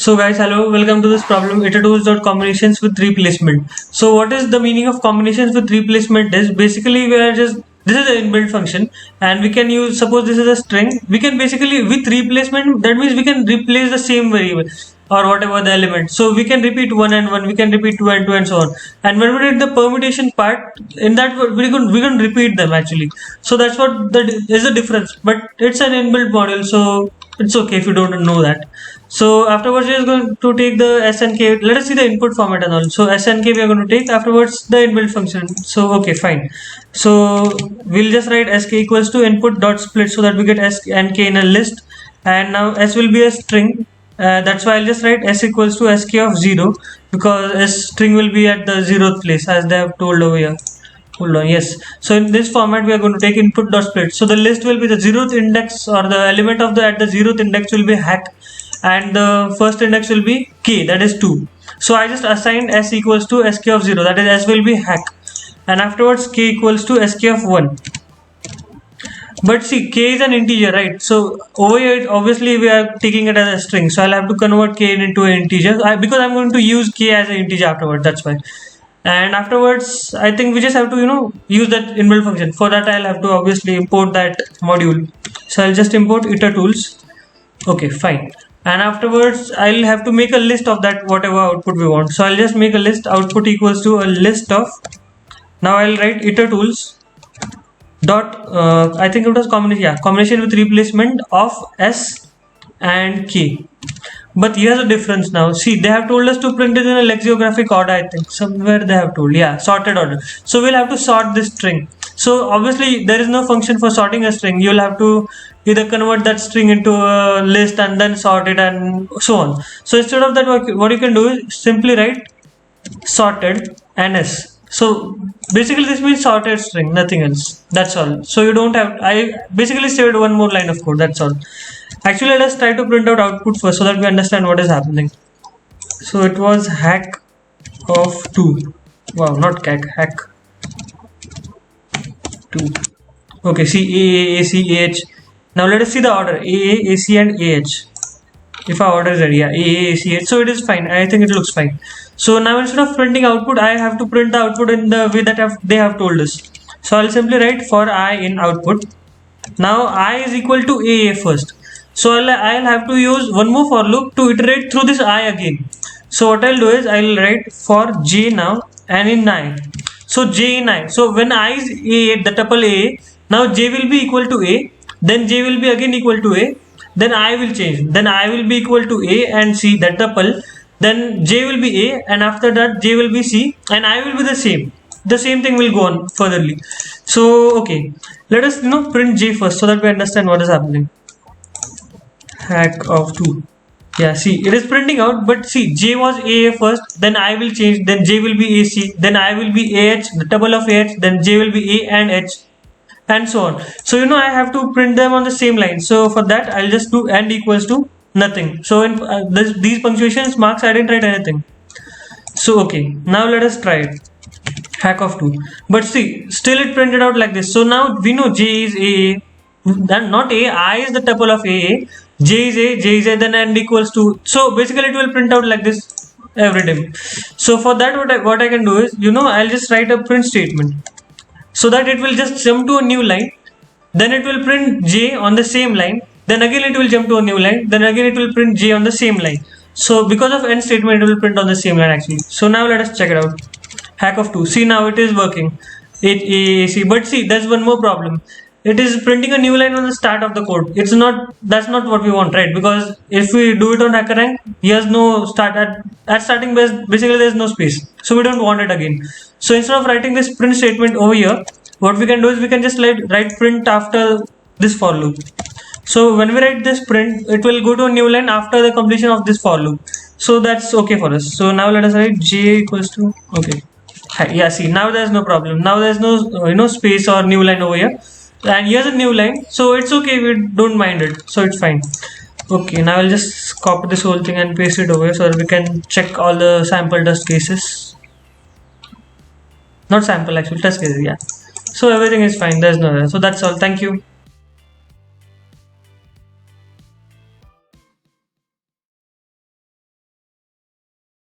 So guys, hello, welcome to this problem iter2s.combinations with replacement. So what is the meaning of combinations with replacement is basically we are just this is an inbuilt function and we can use, suppose this is a string, we can basically with replacement, that means we can replace the same variable or whatever the element. So we can repeat 1 and 1, we can repeat 2 and 2 and so on. And when we did the permutation part, in that we can repeat them actually. So that's what is the difference, but it's an inbuilt model, so it's okay if you don't know that. So afterwards we are going to take the s and k. Let us see the input format and all. So s and k we are going to take, afterwards the inbuilt function. So okay, fine. So we'll just write sk equals to input dot split so that we get s and k in a list. And now s will be a string. That's why I'll just write s equals to sk of 0, because s string will be at the 0th place as they have told over here. Hold on, yes. So in this format we are going to take input dot split. So the list will be the 0th index, or the element of the at the 0th index will be hack, and the first index will be k, that is 2. So I just assigned s equals to sk of 0, that is s will be hack, and afterwards k equals to sk of 1. But see, k is an integer, right? So over here obviously we are taking it as a string, so I'll have to convert k into an integer because I'm going to use k as an integer afterwards, that's why. And afterwards I think we just have to use that inbuilt function. For that I'll have to obviously import that module, so I'll just import iter2s. Okay, fine. And afterwards I'll have to make a list of that whatever output we want. So I'll just make a list, output equals to a list of, now I'll write iter2s dot I think it was combination with replacement of s and k. But here's a difference now. See, they have told us to print it in a lexicographic order, I think. Somewhere they have told, yeah, sorted order. So we'll have to sort this string. So obviously there is no function for sorting a string. You'll have to either convert that string into a list and then sort it and so on. So instead of that, what you can do is simply write sorted ns. So basically this means sorted string, nothing else. That's all. So you don't have, I basically saved one more line of code, that's all. Actually, let us try to print out output first so that we understand what is happening. So it was hack of 2. Wow, not hack 2. Okay, see A, C, AH. Now let us see the order A, AC and AH. If our order is ready, yeah, A, C, H. So it is fine. I think it looks fine. So now instead of printing output, I have to print the output in the way that they have told us. So I'll simply write for I in output. Now I is equal to AA first. So I'll have to use one more for loop to iterate through this I again. So what I'll do is I'll write for j now and in I. So j in I. So when I is A, the tuple A, now j will be equal to A, then j will be again equal to A, then I will change. Then I will be equal to A and C, that tuple. Then j will be A, and after that j will be C, and I will be the same. The same thing will go on furtherly. So okay, let us print j first so that we understand what is happening. Hack of 2. Yeah, see, it is printing out, but see, j was A first, then I will change, then j will be AC, then I will be AH, the tuple of AH, then j will be A and H, and so on. So I have to print them on the same line. So for that I'll just do and equals to nothing. So in these punctuations marks I didn't write anything. So okay, now let us try it. Hack of 2. But see, still it printed out like this. So now we know j is AA, then not A, I is the tuple of AA, j is A, then and equals to. So basically it will print out like this every time. So for that what I can do is, I'll just write a print statement so that it will just jump to a new line, then it will print j on the same line, then again it will jump to a new line, then again it will print j on the same line. So because of end statement it will print on the same line actually. So now let us check it out. Hack of 2. See, now it is working. But see, there's one more problem. It is printing a new line on the start of the code. That's not what we want, right? Because if we do it on HackerRank, here's no start at starting base. Basically there's no space, so we don't want it again. So instead of writing this print statement over here, what we can do is we can just write print after this for loop. So when we write this print, it will go to a new line after the completion of this for loop. So that's okay for us. So now let us write j equals to, okay, yeah, see, now there's no problem. Now there's no space or new line over here, and here's a new line, so it's okay, we don't mind it, so it's fine. Okay, now I'll just copy this whole thing and paste it over here so that we can check all the sample test cases. Not sample, actual test cases, yeah. So everything is fine, there's no error. So that's all. Thank you.